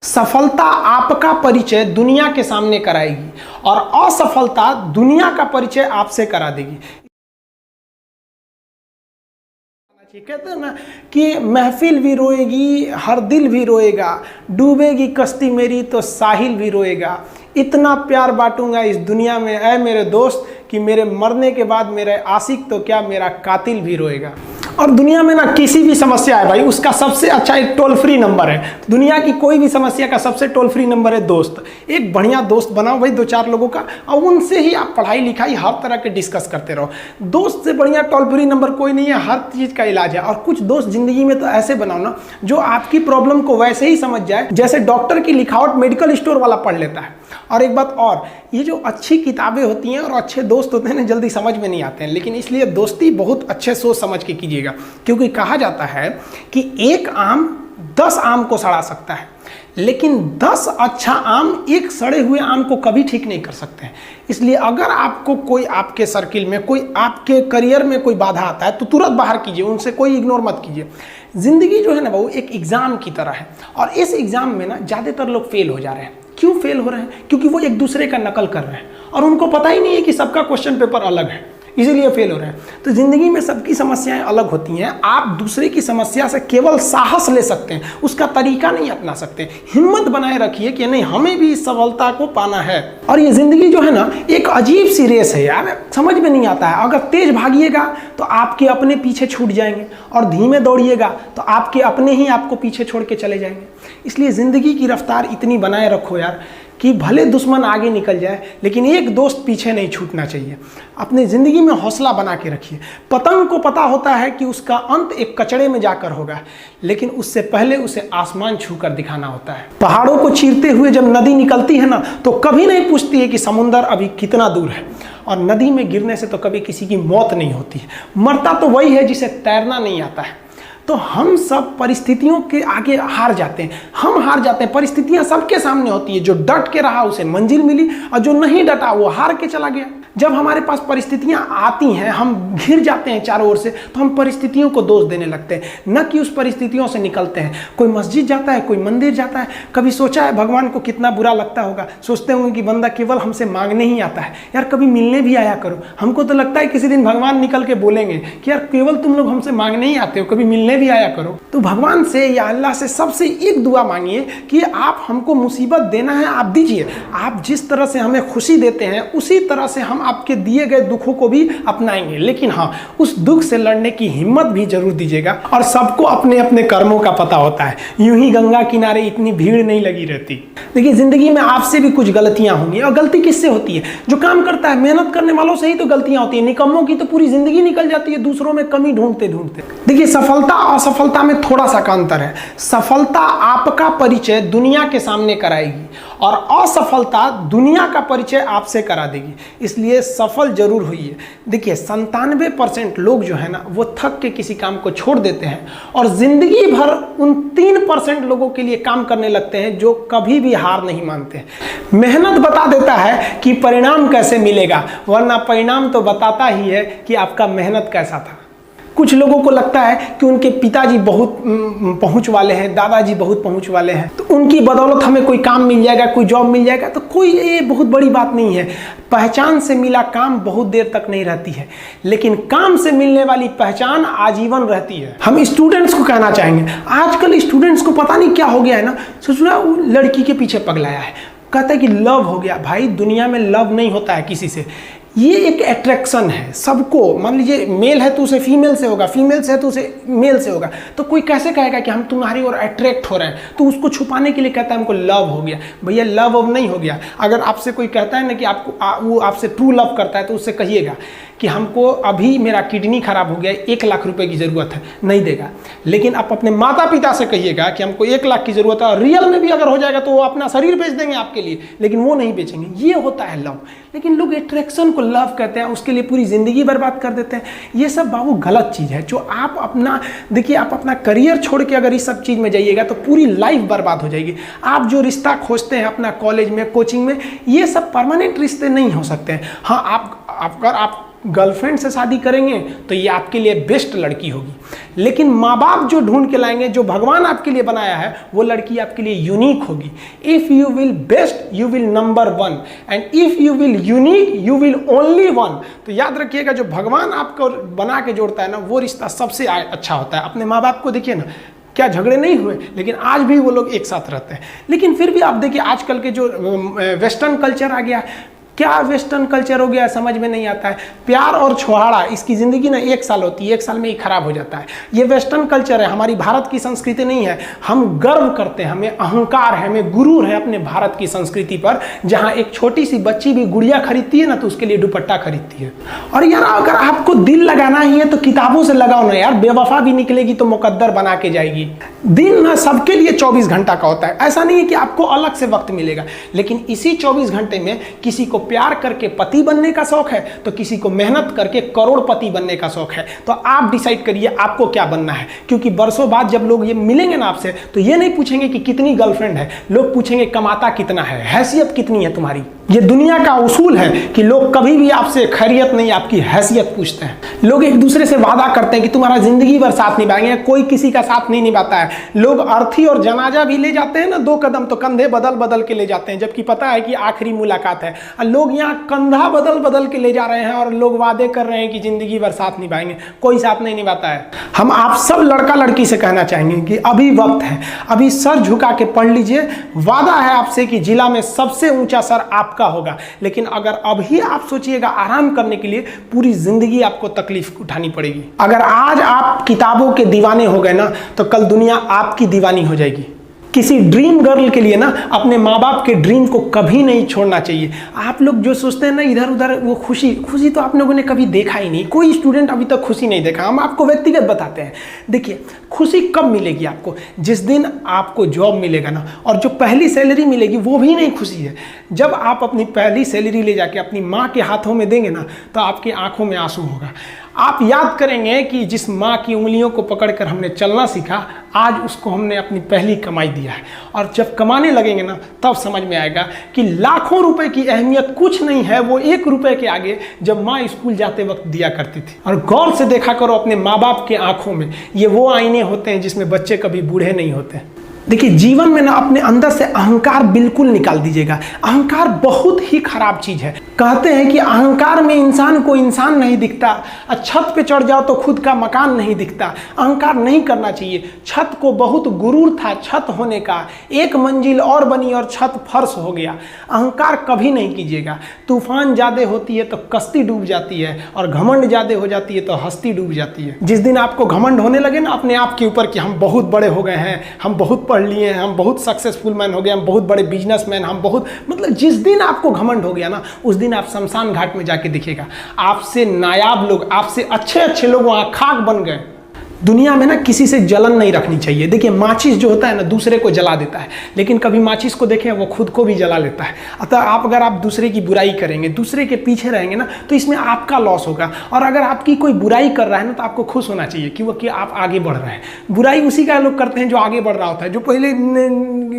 सफलता आपका परिचय दुनिया के सामने कराएगी और असफलता दुनिया का परिचय आपसे करा देगी। कहते हैं ना कि महफिल भी रोएगी, हर दिल भी रोएगा, डूबेगी कश्ती मेरी तो साहिल भी रोएगा। इतना प्यार बांटूंगा इस दुनिया में ऐ मेरे दोस्त कि मेरे मरने के बाद मेरे आशिक तो क्या मेरा कातिल भी रोएगा। और दुनिया में ना किसी भी समस्या है भाई, उसका सबसे अच्छा एक टोल फ्री नंबर है। दुनिया की कोई भी समस्या का सबसे टोल फ्री नंबर है दोस्त। एक बढ़िया दोस्त बनाओ भाई, 2-4 लोगों का, और उनसे ही आप पढ़ाई लिखाई हर तरह के डिस्कस करते रहो। दोस्त से बढ़िया टोल फ्री नंबर कोई नहीं है, हर चीज़ का इलाज है। और कुछ दोस्त जिंदगी में तो ऐसे बनाओ ना जो आपकी प्रॉब्लम को वैसे ही समझ जाए जैसे डॉक्टर की लिखावट मेडिकल स्टोर वाला पढ़ लेता है। और एक बात और, ये जो अच्छी किताबें होती हैं और अच्छे दोस्त होते हैं ना, जल्दी समझ में नहीं आते हैं, लेकिन इसलिए दोस्ती बहुत अच्छे सोच समझ के कीजिएगा। क्योंकि कहा जाता है कि एक आम 10 आम को सड़ा सकता है, लेकिन 10 अच्छा आम एक सड़े हुए आम को कभी ठीक नहीं कर सकते हैं। इसलिए अगर आपको कोई आपके सर्किल में, कोई आपके करियर में कोई बाधा आता है तो तुरंत बाहर कीजिए, उनसे कोई इग्नोर मत कीजिए। जिंदगी जो है ना वो एक एग्जाम की तरह है, और इस एग्जाम में ना ज़्यादातर लोग फेल हो जा रहे हैं। क्यों फेल हो रहे हैं? क्योंकि वो एक दूसरे का नकल कर रहे हैं और उनको पता ही नहीं है कि सबका क्वेश्चन पेपर अलग है, इसीलिए फेल हो रहे हैं। तो जिंदगी में सबकी समस्याएं अलग होती हैं। आप दूसरे की समस्या से केवल साहस ले सकते हैं, उसका तरीका नहीं अपना सकते। हिम्मत बनाए रखिए कि नहीं, हमें भी इस सफलता को पाना है। और ये जिंदगी जो है ना एक अजीब सी रेस है यार, समझ में नहीं आता है। अगर तेज भागिएगा तो आपके अपने पीछे छूट जाएंगे, और धीमे दौड़िएगा तो आपके अपने ही आपको पीछे छोड़ के चले जाएंगे। इसलिए जिंदगी की रफ्तार इतनी बनाए रखो यार कि भले दुश्मन आगे निकल जाए लेकिन एक दोस्त पीछे नहीं छूटना चाहिए। अपनी ज़िंदगी में हौसला बना के रखिए। पतंग को पता होता है कि उसका अंत एक कचड़े में जाकर होगा, लेकिन उससे पहले उसे आसमान छूकर दिखाना होता है। पहाड़ों को चीरते हुए जब नदी निकलती है ना तो कभी नहीं पूछती है कि समुंदर अभी कितना दूर है, और नदी में गिरने से तो कभी किसी की मौत नहीं होती है। मरता तो वही है जिसे तैरना नहीं आता है। तो हम सब परिस्थितियों के आगे हार जाते हैं, हम हार जाते हैं। परिस्थितियां सबके सामने होती है, जो डट के रहा उसे मंजिल मिली, और जो नहीं डटा वो हार के चला गया। जब हमारे पास परिस्थितियां आती हैं, हम घिर जाते हैं चारों ओर से, तो हम परिस्थितियों को दोष देने लगते हैं, न कि उस परिस्थितियों से निकलते हैं। कोई मस्जिद जाता है, कोई मंदिर जाता है, कभी सोचा है भगवान को कितना बुरा लगता होगा? सोचते होंगे कि बंदा केवल हमसे मांगने ही आता है। यार कभी मिलने भी आया करो। हमको तो लगता है किसी दिन भगवान निकल के बोलेंगे कि यार केवल तुम लोग हमसे मांगने ही आते हो, कभी मिलने भी आया करो। तो भगवान से या अल्लाह से सबसे एक दुआ मांगिए कि आप हमको मुसीबत देना है, आप दीजिए। आप जिस तरह से हमें खुशी देते हैं उसी तरह से हम आपके दिए गए दुखों को भी अपनाएंगे, लेकिन हाँ, उस दुख से लड़ने की हिम्मत भी जरूर दीजिएगा। और सबको अपने अपने कर्मों का पता होता है, यूं ही गंगा किनारे इतनी भीड़ नहीं लगी रहती। देखिए जिंदगी में आपसे भी कुछ गलतियां होंगी, और गलती किससे होती है? जो काम करता है, मेहनत करने वालों से ही तो गलतियां होती है। निकम्मों की तो पूरी जिंदगी निकल जाती है दूसरों में कमी ढूंढते ढूंढते। देखिए सफलता और असफलता में थोड़ा सा का अंतर है। सफलता आपका परिचय दुनिया के सामने कराएगी और असफलता दुनिया का परिचय आपसे करा देगी। इसलिए सफल जरूर होइए। देखिए 97% लोग जो है ना वो थक के किसी काम को छोड़ देते हैं, और जिंदगी भर उन 3% लोगों के लिए काम करने लगते हैं जो कभी भी हार नहीं मानते। मेहनत बता देता है कि परिणाम कैसे मिलेगा, वरना परिणाम तो बताता ही है कि आपका मेहनत कैसा था। कुछ लोगों को लगता है कि उनके पिताजी बहुत पहुंच वाले हैं, दादाजी बहुत पहुंच वाले हैं, तो उनकी बदौलत हमें कोई काम मिल जाएगा, कोई जॉब मिल जाएगा। तो कोई ये बहुत बड़ी बात नहीं है। पहचान से मिला काम बहुत देर तक नहीं रहती है, लेकिन काम से मिलने वाली पहचान आजीवन रहती है। हम स्टूडेंट्स को कहना चाहेंगे, आजकल स्टूडेंट्स को पता नहीं क्या हो गया है ना, सोचना वो लड़की के पीछे पगलाया है, कहता है कि लव हो गया। भाई दुनिया में लव नहीं होता है किसी से, ये एक अट्रैक्शन है सबको। मान लीजिए मेल है तो उसे फीमेल से होगा, फीमेल से है तो उसे मेल से होगा। तो कोई कैसे कहेगा कि हम तुम्हारी ओर अट्रैक्ट हो रहे हैं? तो उसको छुपाने के लिए कहता है हमको लव हो गया। भैया लव अब नहीं हो गया। अगर आपसे कोई कहता है ना कि आपको वो आपसे ट्रू लव करता है, तो उससे कहिएगा कि हमको अभी मेरा किडनी खराब हो गया, 1 लाख रुपए की ज़रूरत है, नहीं देगा। लेकिन आप अपने माता पिता से कहिएगा कि हमको 1 लाख की ज़रूरत है, और रियल में भी अगर हो जाएगा तो वो अपना शरीर बेच देंगे आपके लिए, लेकिन वो नहीं बेचेंगे। ये होता है लव। लेकिन लोग अट्रैक्शन को लव कहते हैं, उसके लिए पूरी ज़िंदगी बर्बाद कर देते हैं। ये सब बाबू गलत चीज़ है। जो आप अपना देखिए, आप अपना करियर छोड़ के अगर इस सब चीज़ में जाइएगा तो पूरी लाइफ बर्बाद हो जाएगी। आप जो रिश्ता खोजते हैं अपना कॉलेज में, कोचिंग में, ये सब परमानेंट रिश्ते नहीं हो सकते हैं। हाँ, अगर आप गर्लफ्रेंड से शादी करेंगे तो ये आपके लिए बेस्ट लड़की होगी। लेकिन माँ बाप जो ढूंढ के लाएंगे, जो भगवान आपके लिए बनाया है, वो लड़की आपके लिए यूनिक होगी। If you will best you will number one, and if you will unique you will only one. तो याद रखिएगा, जो भगवान आपको बना के जोड़ता है ना, वो रिश्ता सबसे अच्छा होता है। अपने माँ बाप को देखिए ना, क्या झगड़े नहीं हुए, लेकिन आज भी वो लोग एक साथ रहते हैं। लेकिन फिर भी आप देखिए, आजकल के जो वेस्टर्न कल्चर आ गया, क्या वेस्टर्न कल्चर हो गया समझ में नहीं आता है। प्यार और छोहाड़ा, इसकी ज़िंदगी ना 1 साल होती है, 1 साल में ही खराब हो जाता है। ये वेस्टर्न कल्चर है, हमारी भारत की संस्कृति नहीं है। हम गर्व करते हैं, हमें अहंकार है, हमें गुरूर है अपने भारत की संस्कृति पर, जहाँ एक छोटी सी बच्ची भी गुड़िया खरीदती है ना, तो उसके लिए दुपट्टा खरीदती है। और यार, अगर आपको दिल लगाना ही है तो किताबों से लगाओ ना यार, बेवफा भी निकलेगी तो मुकद्दर बना के जाएगी। दिन ना सबके लिए 24 घंटा का होता है, ऐसा नहीं है कि आपको अलग से वक्त मिलेगा, लेकिन इसी 24 घंटे में किसी को प्यार करके पति बनने का शौक है, तो किसी को मेहनत करके करोड़पति बनने का शौक है। तो आप डिसाइड करिए आपको क्या बनना है, क्योंकि बरसों बाद जब लोग ये मिलेंगे ना आपसे, तो ये नहीं पूछेंगे कि कितनी गर्लफ्रेंड है, लोग पूछेंगे कमाता कितना है, हैसियत कितनी है तुम्हारी। ये दुनिया का उसूल है कि लोग कभी भी आपसे खैरियत नहीं, आपकी हैसियत पूछते हैं। लोग एक दूसरे से वादा करते हैं कि तुम्हारा जिंदगी भर साथ निभाएंगे, कोई किसी का साथ नहीं निभाता है। लोग अर्थी और जनाजा भी ले जाते हैं ना 2 कदम, तो कंधे बदल बदल के ले जाते हैं, जबकि पता है कि आखिरी मुलाकात है। और लोग यहाँ कंधा बदल बदल के ले जा रहे हैं और लोग वादे कर रहे हैं कि जिंदगी भर साथ निभाएंगे, कोई साथ नहीं निभाता है। हम आप सब लड़का लड़की से कहना चाहेंगे कि अभी वक्त है, अभी सर झुका के पढ़ लीजिए। वादा है आपसे कि जिला में सबसे ऊंचा सर आपका होगा, लेकिन अगर अभी आप सोचिएगा आराम करने के लिए, पूरी जिंदगी आपको तकलीफ उठानी पड़ेगी। अगर आज आप किताबों के दीवाने हो गए ना, तो कल दुनिया आपकी दीवानी हो जाएगी। किसी ड्रीम गर्ल के लिए ना अपने माँ बाप के ड्रीम को कभी नहीं छोड़ना चाहिए। आप लोग जो सोचते हैं ना इधर उधर, वो खुशी तो आप लोगों ने कभी देखा ही नहीं। कोई स्टूडेंट अभी तक खुशी नहीं देखा। हम आपको व्यक्तिगत बताते हैं। देखिए, खुशी कब मिलेगी आपको? जिस दिन आपको जॉब मिलेगा ना, और जो पहली सैलरी मिलेगी वो भी नहीं खुशी है। जब आप अपनी पहली सैलरी ले जाके अपनी माँ के हाथों में देंगे ना, तो आपकी आंखों में आंसू होगा। आप याद करेंगे कि जिस माँ की उंगलियों को पकड़कर हमने चलना सीखा, आज उसको हमने अपनी पहली कमाई दिया है। और जब कमाने लगेंगे ना, तब समझ में आएगा कि लाखों रुपए की अहमियत कुछ नहीं है, वो 1 रुपए के आगे जब माँ स्कूल जाते वक्त दिया करती थी। और गौर से देखा करो अपने माँ बाप के आंखों में, ये वो आईने होते हैं जिसमें बच्चे कभी बूढ़े नहीं होते। देखिए, जीवन में ना अपने अंदर से अहंकार बिल्कुल निकाल दीजिएगा। अहंकार बहुत ही खराब चीज है। कहते हैं कि अहंकार में इंसान को इंसान नहीं दिखता, छत पे चढ़ जाओ तो खुद का मकान नहीं दिखता। अहंकार नहीं करना चाहिए। छत को बहुत गुरूर था छत होने का, 1 मंजिल और बनी और छत फर्श हो गया। अहंकार कभी नहीं कीजिएगा। तूफान ज्यादा होती है तो कश्ती डूब जाती है, और घमंड ज्यादा हो जाती है तो हस्ती डूब जाती है। जिस दिन आपको घमंड होने लगे ना अपने आप के ऊपर कि हम बहुत बड़े हो गए हैं, हम बहुत पढ़ लिए हैं, हम बहुत सक्सेसफुल मैन हो गए, हम बहुत बड़े बिजनेसमैन, हम बहुत, मतलब जिस दिन आपको घमंड हो गया ना, उस दिन आप शमशान घाट में जाके देखिएगा, आपसे नायाब लोग, आपसे अच्छे लोग वहां खाक बन गए। दुनिया में ना किसी से जलन नहीं रखनी चाहिए। देखिए, माचिस जो होता है ना दूसरे को जला देता है, लेकिन कभी माचिस को देखें वो खुद को भी जला लेता है। अतः अगर आप दूसरे की बुराई करेंगे, दूसरे के पीछे रहेंगे ना, तो इसमें आपका लॉस होगा। और अगर आपकी कोई बुराई कर रहा है ना, तो आपको खुश होना चाहिए कि आप आगे बढ़ रहे हैं। बुराई उसी का लोग करते हैं जो आगे बढ़ रहा होता है। जो पहले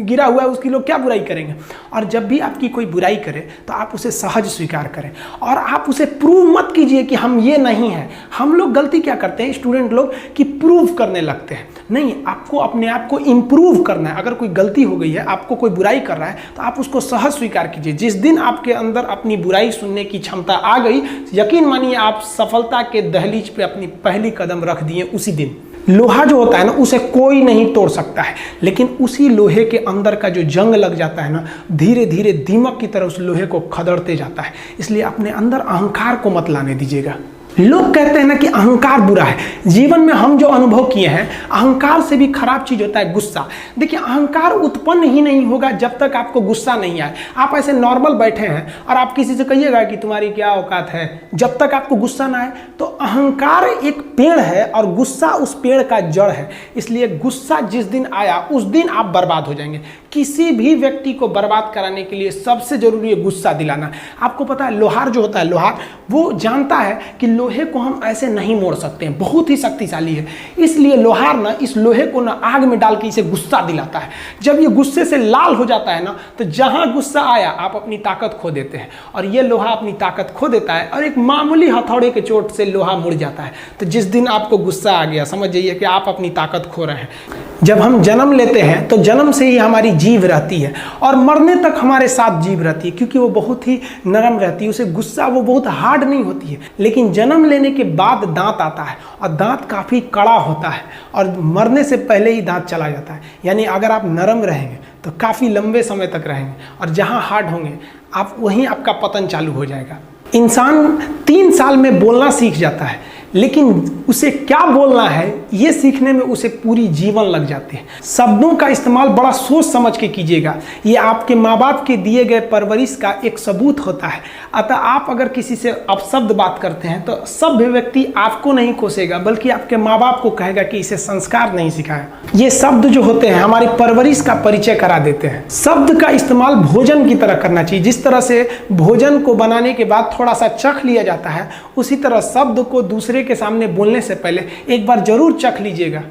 गिरा हुआ है उसकी लोग क्या बुराई करेंगे? और जब भी आपकी कोई बुराई करे तो आप उसे सहज स्वीकार करें, और आप उसे प्रूव मत कीजिए कि हम ये नहीं हैं। हम लोग गलती क्या करते हैं स्टूडेंट लोग, कि प्रूव करने लगते हैं। नहीं, आपको अपने आप को इंप्रूव करना है। अगर कोई गलती हो गई है, आपको कोई बुराई कर रहा है, तो आप उसको सहज स्वीकार कीजिए। जिस दिन आपके अंदर अपनी बुराई सुनने की क्षमता आ गई, यकीन मानिए आप सफलता के दहलीज पे अपनी पहली कदम रख दिए उसी दिन। लोहा जो होता है ना, उसे कोई नहीं तोड़ सकता है, लेकिन उसी लोहे के अंदर का जो जंग लग जाता है ना, धीरे धीरे दीमक की तरह उस लोहे को खदड़ते जाता है। इसलिए अपने अंदर अहंकार को मत लाने दीजिएगा। लोग कहते हैं ना कि अहंकार बुरा है। जीवन में हम जो अनुभव किए हैं, अहंकार से भी खराब चीज होता है गुस्सा। देखिए, अहंकार उत्पन्न ही नहीं होगा जब तक आपको गुस्सा नहीं आए। आप ऐसे नॉर्मल बैठे हैं और आप किसी से कहिएगा कि तुम्हारी क्या औकात है, जब तक आपको गुस्सा ना आए। तो अहंकार एक पेड़ है और गुस्सा उस पेड़ का जड़ है। इसलिए गुस्सा जिस दिन आया उस दिन आप बर्बाद हो जाएंगे। किसी भी व्यक्ति को बर्बाद कराने के लिए सबसे जरूरी है गुस्सा दिलाना। आपको पता है लोहार जो होता है, लोहार वो जानता है कि लोहे को हम ऐसे नहीं मोड़ सकते हैं, बहुत ही शक्तिशाली है, इसलिए लोहार ना इस लोहे को ना आग में डाल के इसे गुस्सा दिलाता है। जब ये गुस्से से लाल हो जाता है ना, तो जहां गुस्सा आया आप अपनी ताकत खो देते हैं, और ये लोहा अपनी ताकत खो देता है और एक मामूली हथौड़े के चोट से लोहा मुड़ जाता है। तो जिस दिन आपको गुस्सा आ गया, समझ जाइए कि आप अपनी ताकत खो रहे हैं। जब हम जन्म लेते हैं तो जन्म से ही हमारी जीभ रहती है और मरने तक हमारे साथ जीभ रहती है, क्योंकि वो बहुत ही नरम रहती है, उसे गुस्सा वो बहुत हार्ड नहीं होती है। लेकिन जन्म लेने के बाद दांत आता है और दांत काफ़ी कड़ा होता है और मरने से पहले ही दांत चला जाता है। यानी अगर आप नरम रहेंगे तो काफ़ी लंबे समय तक रहेंगे, और जहाँ हार्ड होंगे आप वहीं आपका पतन चालू हो जाएगा। इंसान 3 साल में बोलना सीख जाता है, लेकिन उसे क्या बोलना है ये सीखने में उसे पूरी जीवन लग जाते हैं। शब्दों का इस्तेमाल बड़ा सोच समझ के कीजिएगा, ये आपके माँ बाप के दिए गए परवरिश का एक सबूत होता है। अतः आप अगर किसी से अपशब्द बात करते हैं तो सभ्य व्यक्ति आपको नहीं कोसेगा, बल्कि आपके माँ बाप को कहेगा कि इसे संस्कार नहीं सिखाया। ये शब्द जो होते हैं हमारी परवरिश का परिचय करा देते हैं। शब्द का इस्तेमाल भोजन की तरह करना चाहिए। जिस तरह से भोजन को बनाने के बाद थोड़ा सा चख लिया जाता है, उसी तरह शब्द को दूसरे के सामने बोलने से पहले एक बार जरूर चख लीजिएगा।